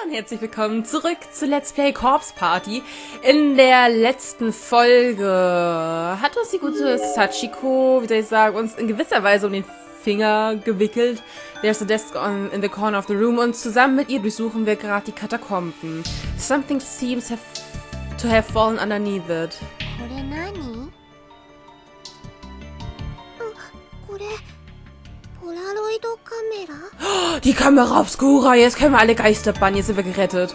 Hallo und herzlich willkommen zurück zu Let's Play Corpse Party. In der letzten Folge hat uns die gute Sachiko, wie soll ich sagen, uns in gewisser Weise um den Finger gewickelt. There's a desk in the corner of the room und zusammen mit ihr durchsuchen wir gerade die Katakomben. Something seems to have fallen underneath it. Die Kamera obscura, jetzt können wir alle Geister bannen, jetzt sind wir gerettet.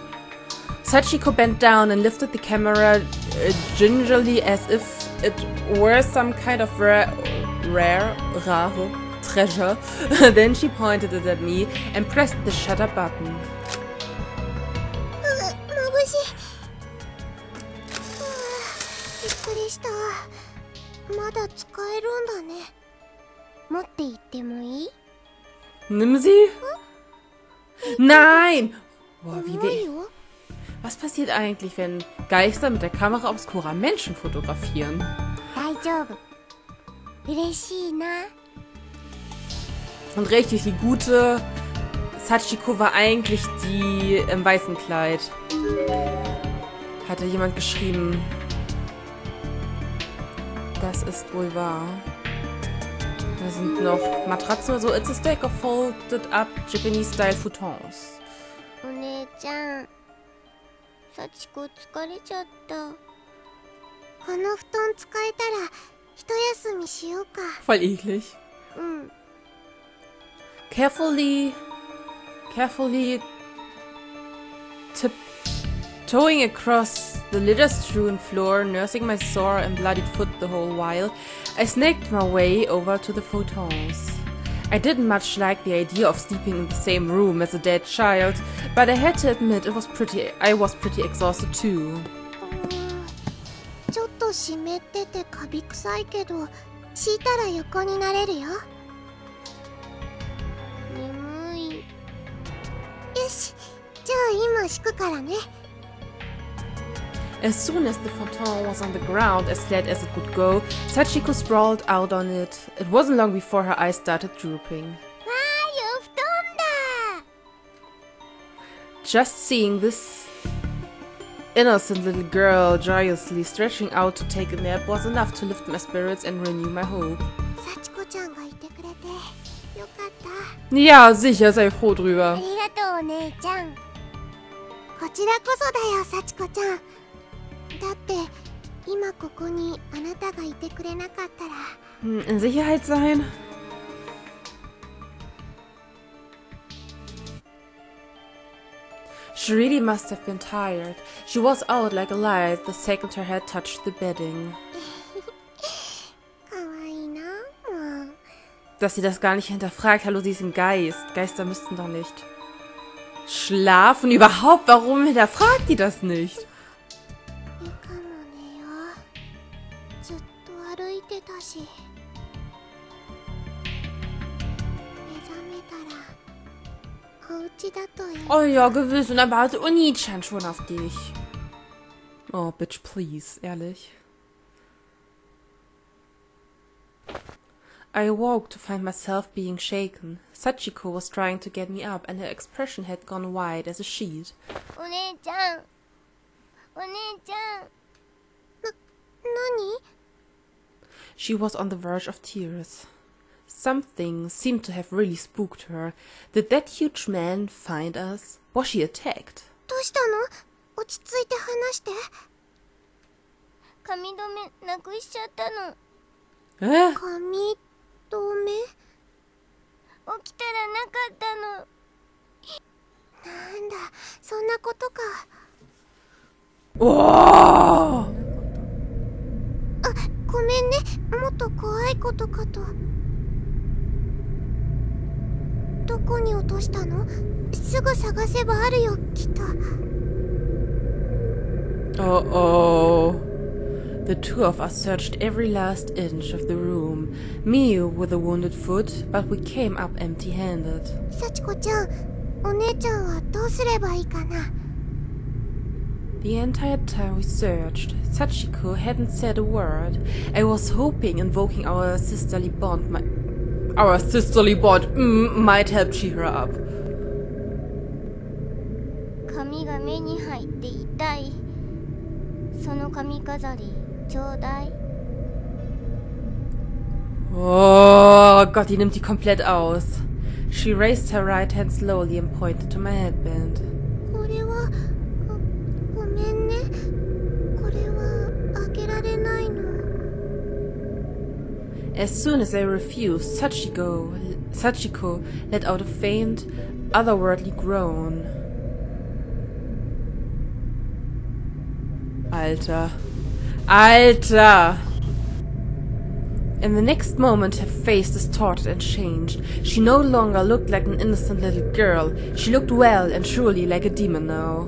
Sachiko bent down and lifted the camera gingerly as if it were some kind of rare treasure. Then she pointed it at me and pressed the shutter button. Nimm sie? Nein! Boah, was passiert eigentlich, wenn Geister mit der Kamera obscura Menschen fotografieren? Und richtig, die gute Sachiko war eigentlich die im weißen Kleid. Hatte jemand geschrieben. Das ist wohl wahr. Da sind noch Matratzen oder so. It's a stack of folded up Japanese-style futons. Voll eklig. Carefully tiptoeing across the litter-strewn floor, nursing my sore and bloodied foot the whole while, I snaked my way over to the futons. I didn't much like the idea of sleeping in the same room as a dead child, but I had to admit I was pretty exhausted too. As soon as the futon was on the ground, as flat as it would go, Sachiko sprawled out on it. It wasn't long before her eyes started drooping. Just seeing this innocent little girl joyously stretching out to take a nap was enough to lift my spirits and renew my hope. Ja, sicher, sei froh drüber. In Sicherheit sein? She really must have been tired. She was out like a light the second her head touched the bedding. Dass sie das gar nicht hinterfragt. Hallo, sie ist ein Geist. Geister müssten doch nicht schlafen. Überhaupt, warum hinterfragt die das nicht? Oh ja, gewiss. Und dann wartet Oni-chan schon auf dich. Oh, bitch, please. Ehrlich. I awoke to find myself being shaken. Sachiko was trying to get me up, and her expression had gone white as a sheet. She was on the verge of tears. Something seemed to have really spooked her. Did that huge man find us? Was she attacked? Oh! Uh-oh. The two of us searched every last inch of the room, me with a wounded foot, but we came up empty-handed. The entire time we searched, Sachiko hadn't said a word. I was hoping invoking our sisterly bond might help cheer her up. 紙が目に入って痛い。その髪飾りちょうだい。 Oh Gott, die nimmt die komplett aus. She raised her right hand slowly and pointed to my headband. これはごめんね。これはあげられないの。 As soon as I refused, Sachiko let out a faint, otherworldly groan. Alter. Alter! In the next moment, her face distorted and changed. She no longer looked like an innocent little girl. She looked well and truly like a demon now.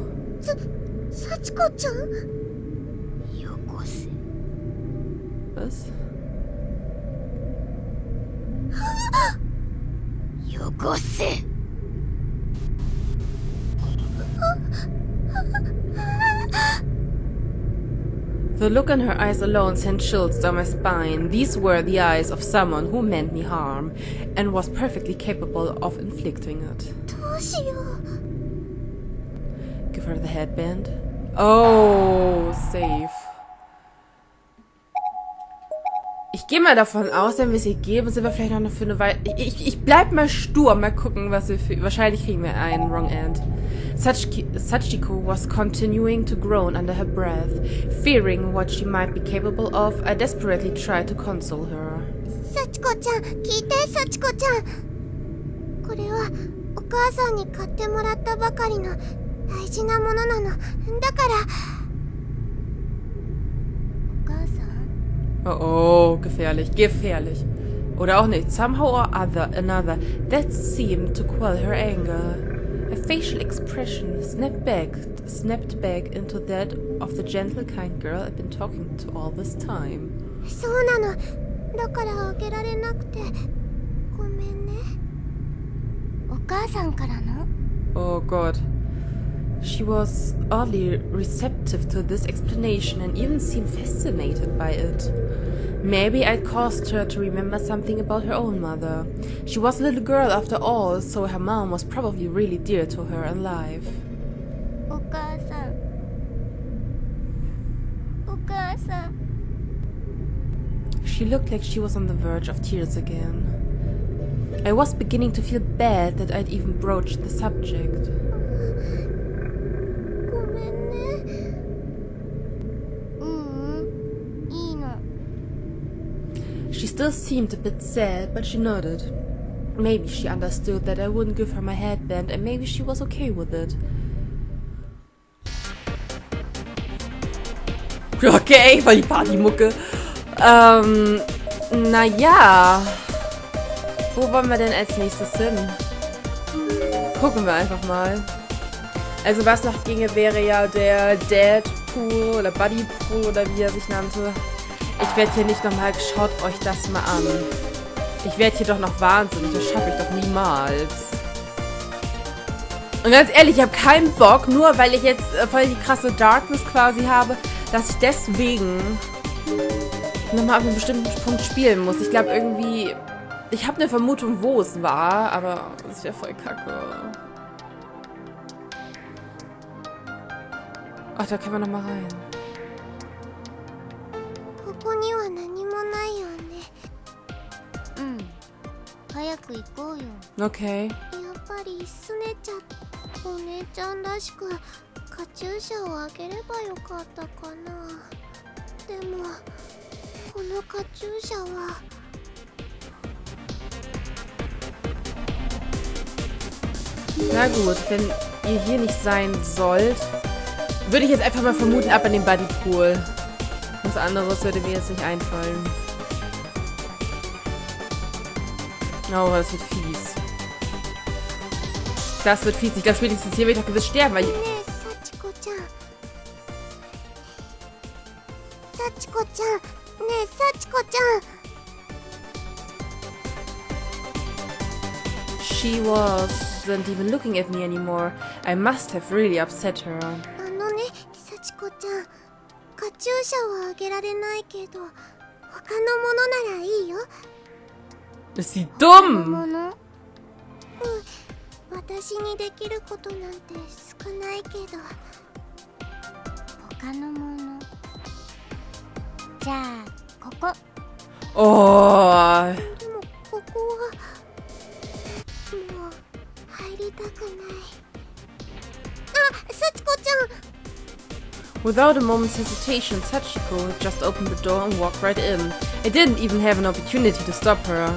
Sachiko-chan? Yukas. Was? Yukas. The look in her eyes alone sent chills down my spine. These were the eyes of someone who meant me harm and was perfectly capable of inflicting it. Give her the headband. Oh, safe. Ich gehe mal davon aus, wenn wir es ihr geben, sind wir vielleicht noch für eine Weile... Ich bleib mal stur, mal gucken, was wir für... Wahrscheinlich kriegen wir einen Wrong End. Sachiko was continuing to groan under her breath. Fearing what she might be capable of, I desperately tried to console her. Sachiko-chan, 聞いて、Sachiko-chan. これはお母さんに買ってもらったばかりの大事なものなの。だから。お母さん? Oh, gefährlich, gefährlich. Oder auch nicht. Somehow or another, that seemed to quell her anger. Her facial expression snapped back into that of the gentle, kind girl I'd been talking to all this time. そうなの。だからあげられなくてごめんね。お母さんからの? Oh God. She was oddly receptive to this explanation and even seemed fascinated by it. Maybe I'd caused her to remember something about her own mother. She was a little girl after all, so her mom was probably really dear to her alive. お母さん。お母さん。 She looked like she was on the verge of tears again. I was beginning to feel bad that I'd even broached the subject. ごめんね。いいの。 She still seemed a bit sad, but she nodded. Maybe she understood that I wouldn't give her my headband, and maybe she was okay with it. Okay, voll die Partymucke. Naja. Wo wollen wir denn als nächstes hin? Gucken wir einfach mal. Also was noch ginge, wäre ja der Dad Pool oder Buddy Pool oder wie er sich nannte. Ich werde hier nicht nochmal, schaut euch das mal an. Ich werde hier doch noch wahnsinnig, das schaffe ich doch niemals. Und ganz ehrlich, ich habe keinen Bock, nur weil ich jetzt voll die krasse Darkness quasi habe, dass ich deswegen nochmal auf einen bestimmten Punkt spielen muss. Ich glaube irgendwie, ich habe eine Vermutung, wo es war, aber das wäre voll kacke. Ach, da können wir nochmal rein. ここには何もないよね。早く行こうよ。Okay. やっぱりすねちゃった。お姉ちゃんらしくカチューシャをあげればよかったかな。でもこのカチューシャは。Na gut, wenn ihr hier nicht sein sollt, würde ich jetzt einfach mal vermuten, ab in den Buddypool. Was anderes würde mir jetzt nicht einfallen. Oh, das wird fies. Das wird fies. Ich glaube, spätestens hier werde ich doch gewiss sterben, weil... Sachiko-chan. Nee, Sachiko-chan. She wasn't even looking at me anymore. I must have really upset her. Sachiko-chan, カチューシャはあげられないけど、他のものならいいよ。Ist sie dumm? もの？わ私にできることなんて少ないけど、他のものじゃあここ。Oh. でもここはもう入りたくない。あ、幸子ちゃん。 Without a moment's hesitation, Sachiko just opened the door and walked right in. I didn't even have an opportunity to stop her.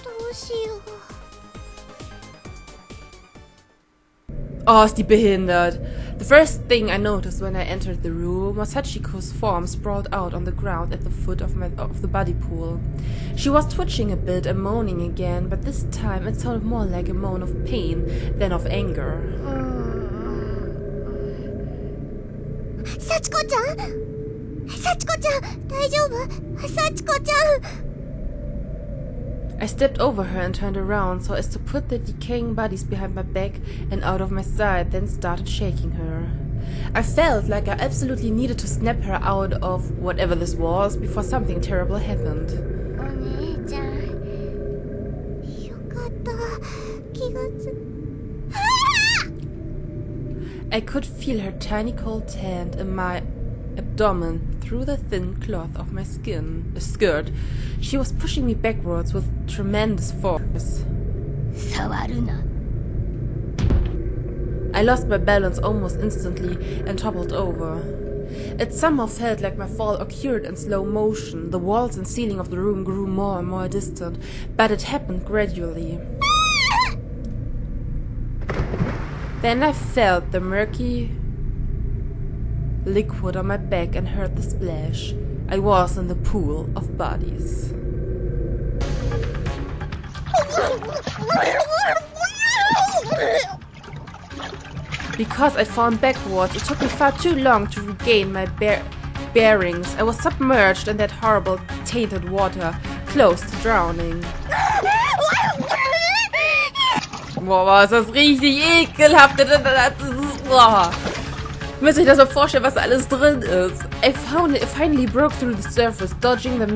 どうしよう。 Oh, ist die behindert. The first thing I noticed when I entered the room was Sachiko's form sprawled out on the ground at the foot of the body pool. She was twitching a bit and moaning again, but this time it sounded more like a moan of pain than of anger. 幸子ちゃん、幸子ちゃん、大丈夫？幸子ちゃん。 I stepped over her and turned around so as to put the decaying bodies behind my back and out of my sight, then started shaking her. I felt like I absolutely needed to snap her out of whatever this was before something terrible happened. お姉ちゃん、よかった。気がつ。 I could feel her tiny cold hand in my abdomen through the thin cloth of my skirt. She was pushing me backwards with tremendous force. 触るな。 I lost my balance almost instantly and toppled over. It somehow felt like my fall occurred in slow motion. The walls and ceiling of the room grew more and more distant, but it happened gradually. Then I felt the murky liquid on my back and heard the splash. I was in the pool of bodies. Because I'd fallen backwards, it took me far too long to regain my bearings. I was submerged in that horrible, tainted water, close to drowning. Boah, ist das richtig ekelhaft. Boah. Müsst ihr euch das mal vorstellen, was da alles drin ist. I finally broke through the surface, dodging the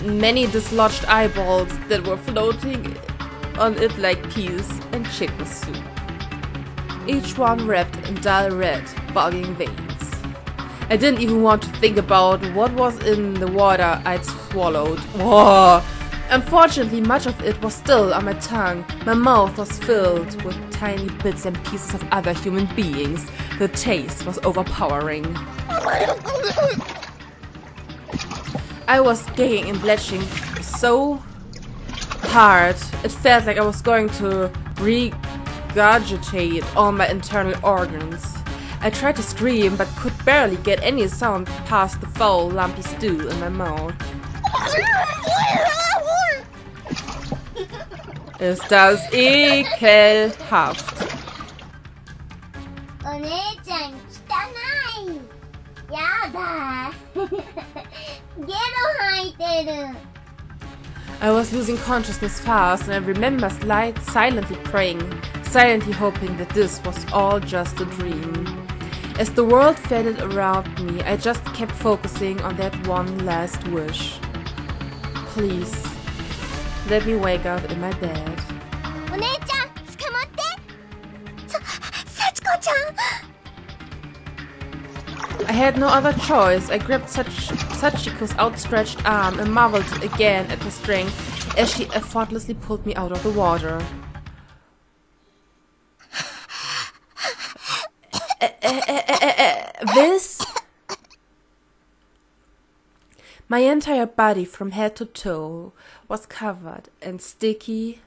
many dislodged eyeballs that were floating on it like peas and chicken soup. Each one wrapped in dull red, bugging veins. I didn't even want to think about what was in the water I'd swallowed. Whoa. Unfortunately, much of it was still on my tongue. My mouth was filled with tiny bits and pieces of other human beings. The taste was overpowering. I was gagging and bletching so hard, it felt like I was going to regurgitate all my internal organs. I tried to scream, but could barely get any sound past the foul, lumpy stew in my mouth. Ist das ekelhaft. お姉ちゃん汚い。やだ。ゲロ吐いてる。 I was losing consciousness fast, and I remember silently praying, silently hoping that this was all just a dream. As the world faded around me, I just kept focusing on that one last wish. Please, let me wake up in my bed. お姉ちゃん、捕まって。幸子ちゃん。 I had no other choice. I grabbed Sachiko's outstretched arm and marveled again at her strength as she effortlessly pulled me out of the water. This? My entire body from head to toe was covered in sticky,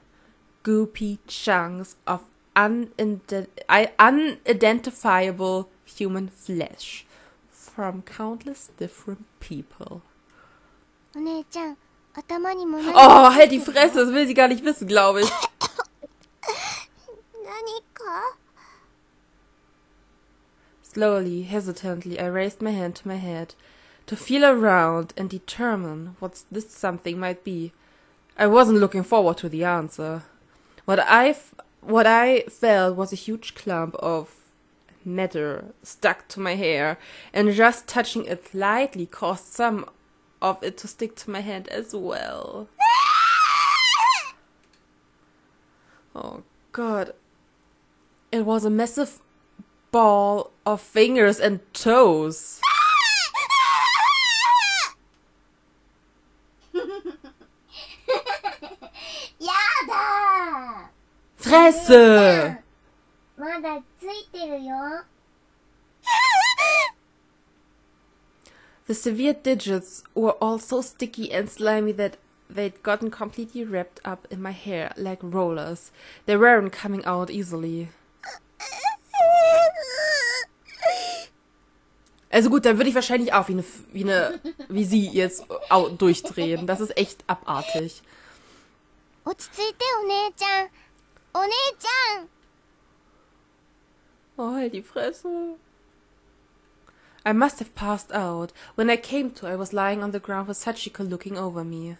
goopy chunks of unidentifiable human flesh from countless different people. お姉ちゃん、頭にも。 Oh, halt die Fresse, das will sie gar nicht wissen, glaube ich. 何か？ Slowly, hesitantly, I raised my hand to my head to feel around and determine what this something might be. I wasn't looking forward to the answer. What I felt was a huge clump of matter stuck to my hair, and just touching it lightly caused some of it to stick to my hand as well. Oh God. It was a massive ball of fingers and toes. Fresse! The severe digits were all so sticky and slimy that they'd gotten completely wrapped up in my hair like rollers. They weren't coming out easily. Also gut, dann würde ich wahrscheinlich auch wie sie jetzt durchdrehen. Das ist echt abartig. Oh, halt die Fresse. I must have passed out. When I came to, I was lying on the ground with Sachiko looking over me.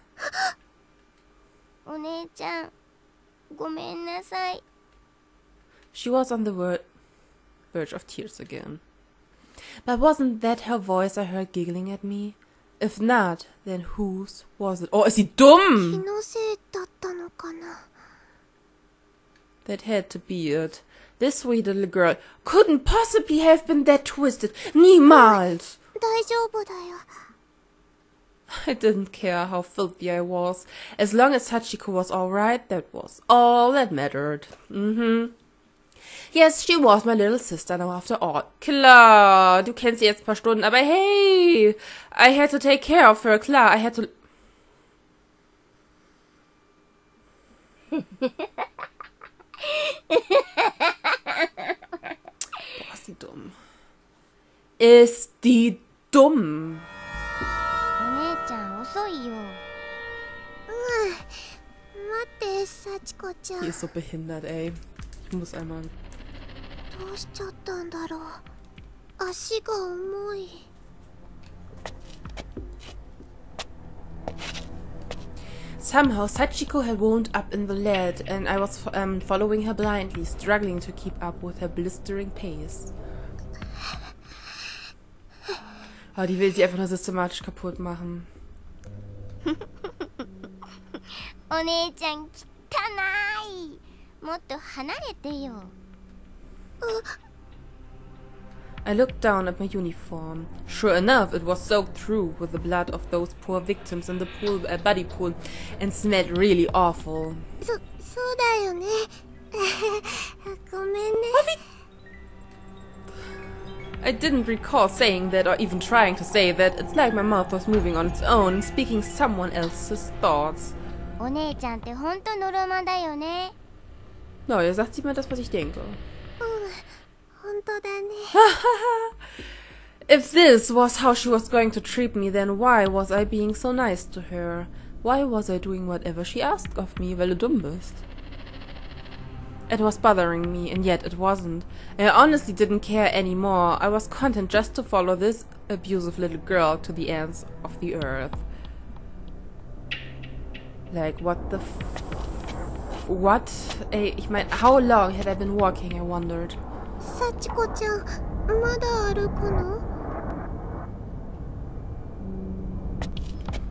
She was on the verge of tears again. But wasn't that her voice I heard giggling at me? If not, then whose was it? Oh, ist sie dumm! That had to be it. This sweet little girl couldn't possibly have been that twisted. Niemals! I didn't care how filthy I was. As long as Sachiko was alright, that was all that mattered. Yes, she was my little sister now after all. Klar, du kennst sie jetzt ein paar Stunden, aber hey! I had to take care of her, klar, I had to... Boah, ist die dumm. Ist die dumm. Die ist so behindert, ey. Ich muss einmal... Somehow, Sachiko had wound up in the lead, and I was following her blindly, struggling to keep up with her blistering pace. Oh, die will sie einfach nur systematisch kaputt machen. I looked down at my uniform. Sure enough, it was soaked through with the blood of those poor victims in the pool, buddy pool, and smelled really awful. I didn't recall saying that or even trying to say that. It's like my mouth was moving on its own, speaking someone else's thoughts. No, ihr sagt sie mal das, was ich denke. If this was how she was going to treat me, then why was I being so nice to her? Why was I doing whatever she asked of me, weil du dumm bist? It was bothering me, and yet it wasn't. I honestly didn't care anymore. I was content just to follow this abusive little girl to the ends of the earth. Like, what the what? Ich mein, how long had I been walking, I wondered. Sachiko-chan, mada aruku no?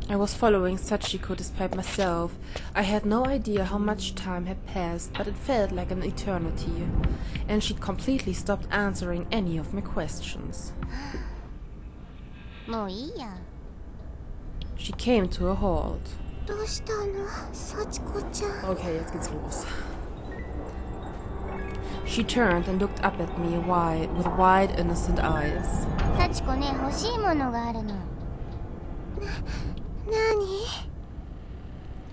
I was following Sachiko despite myself. I had no idea how much time had passed, but it felt like an eternity. And she'd completely stopped answering any of my questions. She came to a halt. Okay, jetzt geht's los. She turned and looked up at me with wide, innocent eyes.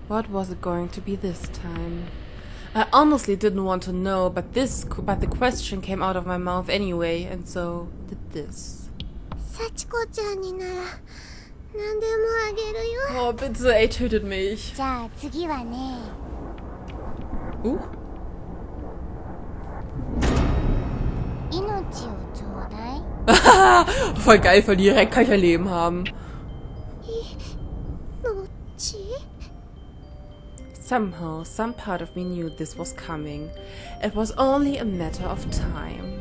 What was it going to be this time? I honestly didn't want to know, but the question came out of my mouth anyway, and so did this. Oh, bitte, ey, tötet mich. Voll geil, von direkt kann ich ein Leben haben. Somehow, some part of me knew this was coming. It was only a matter of time.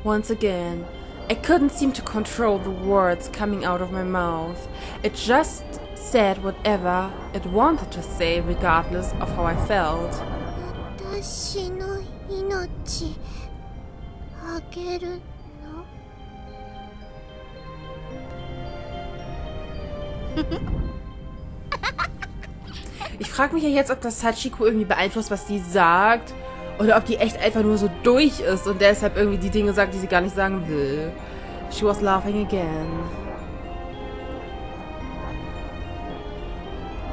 Once again, I couldn't seem to control the words coming out of my mouth. It just said whatever it wanted to say, regardless of how I felt. 私の命あげるの Ich frage mich ja jetzt, ob das Sachiko irgendwie beeinflusst, was die sagt. Oder ob die echt einfach nur so durch ist und deshalb irgendwie die Dinge sagt, die sie gar nicht sagen will. She was laughing again.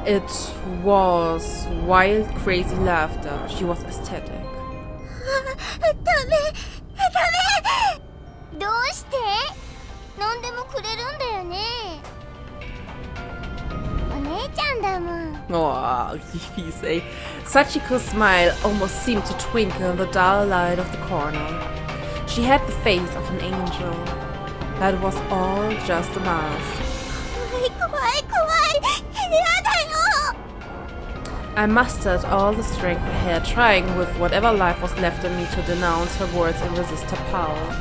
It was wild, crazy laughter. She was ecstatic. ダメどうして何でもくれるんだよねお姉ちゃんだもん Oh, richtig fies, ey. Sachiko's smile almost seemed to twinkle in the dull light of the corner. She had the face of an angel. That was all just a mask. 怖いやだよ I mustered all the strength I had, trying with whatever life was left in me to denounce her words and resist her power.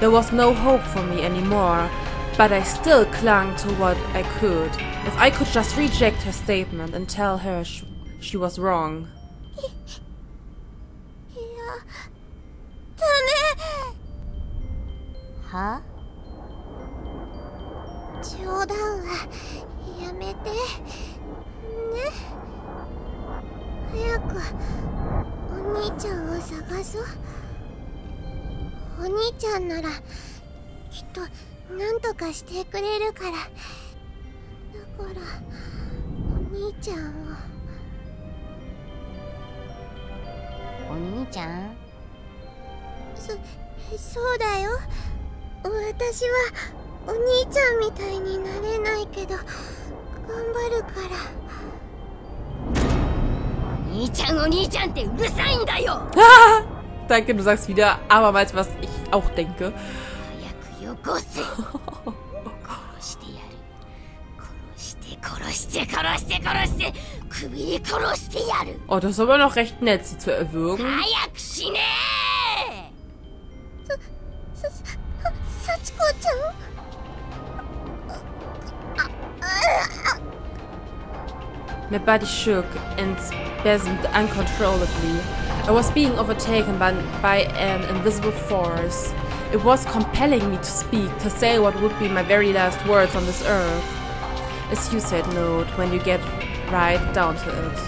There was no hope for me anymore, but I still clung to what I could. If I could just reject her statement and tell her she was wrong. いやダメは冗談はやめてね早くお兄ちゃんを探そうお兄ちゃんならきっと何とかしてくれるからだからお兄ちゃんをお兄ちゃんそうだよ私はお兄ちゃんみたいになれないけど頑張るからお兄ちゃんってうるさいんだよ Danke, du sagst wieder abermals, was ich auch denke. Oh, das ist aber noch recht nett, sie zu erwürgen. My body shook and spasmed uncontrollably. I was being overtaken by an invisible force. It was compelling me to speak, to say what would be my very last words on this earth. A suicide note, when you get right down to it.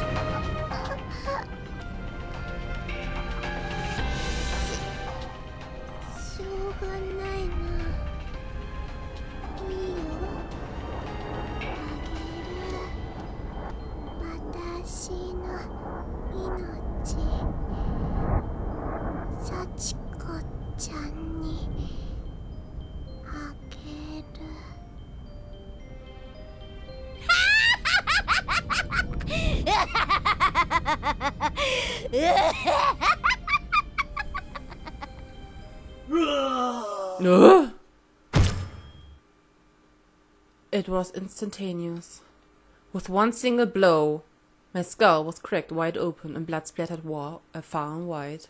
It was instantaneous. With one single blow, my skull was cracked wide open and blood splattered far and wide.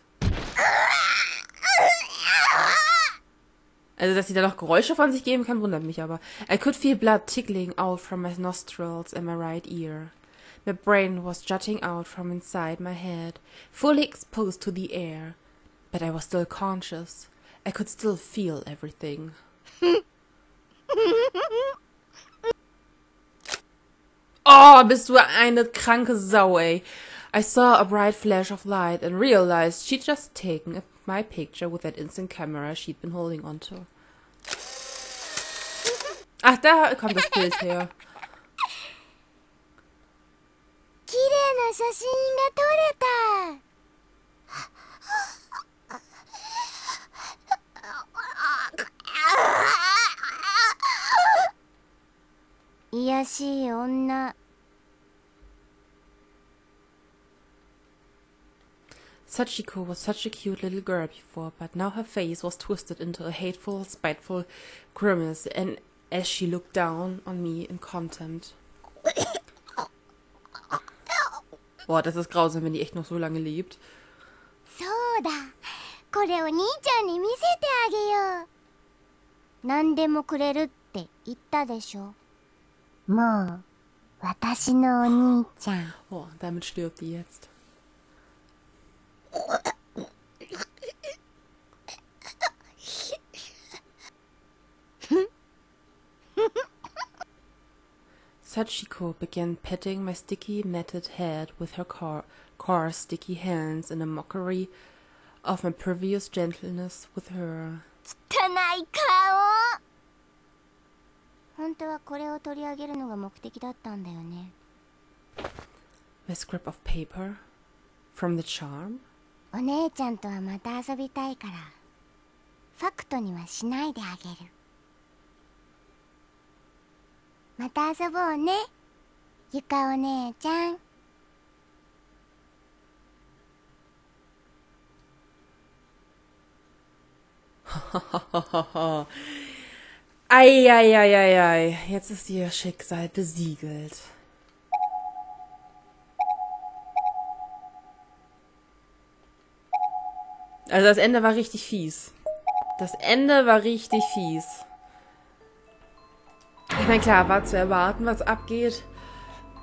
Also, dass sie da noch Geräusche von sich geben kann, wundert mich aber. I could feel blood tickling out from my nostrils and my right ear. My brain was jutting out from inside my head, fully exposed to the air. But I was still conscious. I could still feel everything. Oh, bist du eine kranke Sau, ey. I saw a bright flash of light and realized she'd just taken my picture with that instant camera she'd been holding onto. Ach, da kommt das Bild her. 綺麗な写真が撮れた。いやしい女。Sachiko was such a cute little girl before, but now her face was twisted into a hateful, spiteful grimace, and as she looked down on me in contempt. Boah, das ist grausam, wenn die echt noch so lange lebt. そうだ。これお兄ちゃんに見せてあげよう。何でもくれるって言ったでしょ。もう私のお兄ちゃん。 Oh, damit stirbt die jetzt. Sachiko began petting my sticky, matted head with her coarse, sticky hands in a mockery of my previous gentleness with her. 汚い顔。本当はこれを取り上げるのが目的だったんだよね。 My scrap of paper from the charm? お姉ちゃんとはまた遊びたいから、ファクトにはしないであげる。また遊ぼうね、ゆかお姉ちゃん。Eieieiei, jetzt ist ihr Schicksal besiegelt. Also das Ende war richtig fies. Das Ende war richtig fies. Ich meine, klar, war zu erwarten, was abgeht.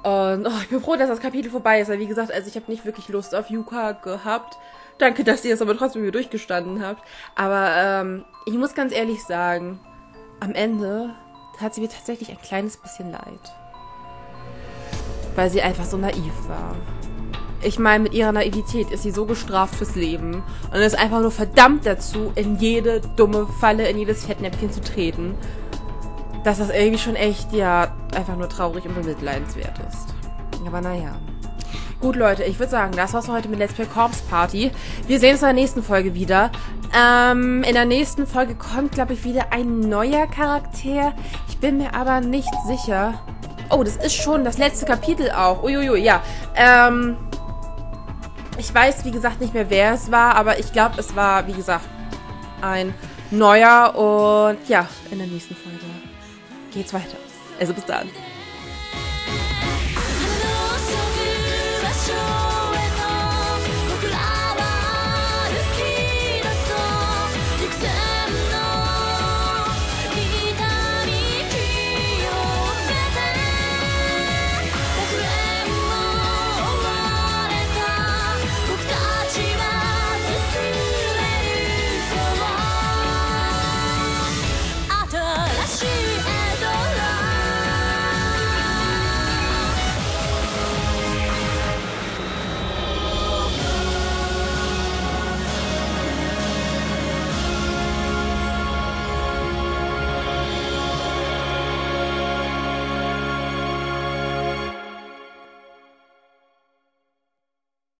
Und ich bin froh, dass das Kapitel vorbei ist. Weil wie gesagt, also ich habe nicht wirklich Lust auf Yuka gehabt. Danke, dass ihr es aber trotzdem mit mir durchgestanden habt. Aber ich muss ganz ehrlich sagen, am Ende tat sie mir tatsächlich ein kleines bisschen leid. Weil sie einfach so naiv war. Ich meine, mit ihrer Naivität ist sie so gestraft fürs Leben und ist einfach nur verdammt dazu, in jede dumme Falle, in jedes Fettnäpfchen zu treten, dass das irgendwie schon echt, ja, einfach nur traurig und bemitleidenswert ist. Aber naja. Gut, Leute, ich würde sagen, das war's für heute mit Let's Play Corpse Party. Wir sehen uns in der nächsten Folge wieder. In der nächsten Folge kommt, glaube ich, wieder ein neuer Charakter. Ich bin mir aber nicht sicher. Oh, das ist schon das letzte Kapitel auch. Uiuiui, ja. Ich weiß, wie gesagt, nicht mehr, wer es war, aber ich glaube, es war, wie gesagt, ein neuer. Und ja, in der nächsten Folge geht's weiter. Also bis dann.